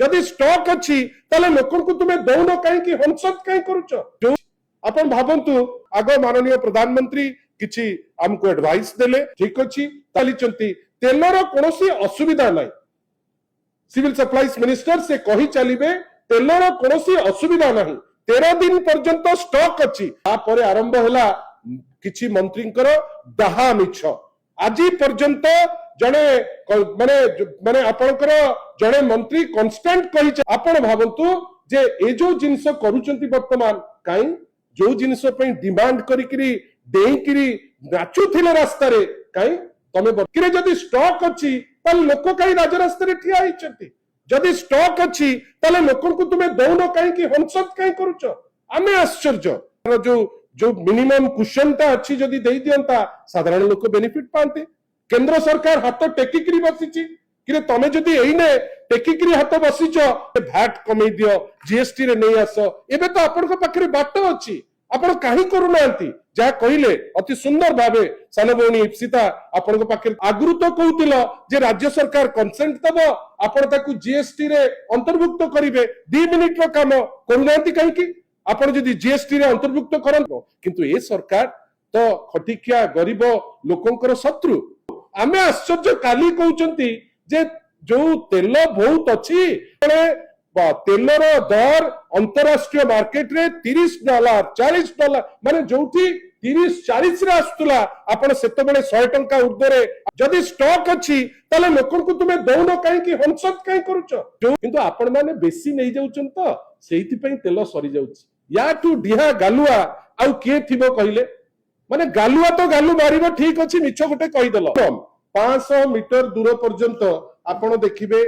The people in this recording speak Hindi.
जदि स्टॉक अच्छी ताले लोकन को तुम्हें दौन कहीं हंसत कहीं करूच जो अपन भावंतु आग माननीय प्रधानमंत्री किछि हमको एडवाइस देले ठीक अच्छी ताली चंती तेलर कोनोसी असुविधा नहीं सिविल सप्लाईज मिनिस्टर से कही चलिए तेलर कोनोसी असुविधा नहीं 13 दिन पर्यंत स्टॉक अच्छी तापर आरंभ होला किछि मंत्रींकर दाहा मिछ आज पर्यंत जड़े माने माने आपनकर जड़े मंत्री कांस्टेंट कही आपण भावंतु जे ए जो जिंस करूचंती वर्तमान काई जो जिंस पे डिमांड करिकरी देइकरी नाचुथिले रास्ता रे काई तमे बकिरे जदी स्टॉक अछि तल लोक काई राज रास्ता रे ठिया हिचंती जदी स्टॉक अछि तले लोकन को तुमे दौन काई कि हंसत काई करूच आमे आश्चर्य जो मिनिमम कुशनता अच्छी जदि दे दियंता साधारण लोक बेनिफिट पाते केंद्र सरकार हाथ टेकिकरी बसीची कि तमे जदि एइने टेकिकरी हाथ बसीच भैट कमे दियो जीएसटी रे नहीं आस एबे तो आपन को पाखरे बाट अछि आपण काहे करूनांती जा कहिले अति सुंदर भाबे सानबोनी इप्सिता आपण को पाखरे आगुरु तो कहउतिल जे राज्य सरकार कंसेंट दबो आपण ताकू जीएसटी रे अंतर्भुक्त करिवे 2 मिनिट रो काम करूनांती काहे कि आपण जदि जीएसटी रे अंतर्भुक्त करन किंतु ए सरकार तो खटिकिया गरीब लोकंकर शत्रु आमे आश्चर्य काली कहउचंती जे जो तेल बहुत अच्छी तेलर दर अंतरराष्ट्रीय मार्केट रे $30 $40 माने जोठी 30-40 रे आस्तुला आपण सेते बेले 100 टंका ऊर्ध्वरे जदि स्टॉक अछि ताले लोकन को तुमे दौन काहे कि हंसत काहे करूच किंतु आपण माने बेसी नै जाउचन तो सेहिति पई तेल सरी जाउची या टू डिहा गालुआ आउ के थिबो कहिले माने गालुआ तो गालु मारिबो ठीक अछि मिछ गोटे कहि देलो 500 मीटर दूर पर्यंत आपण देखिबे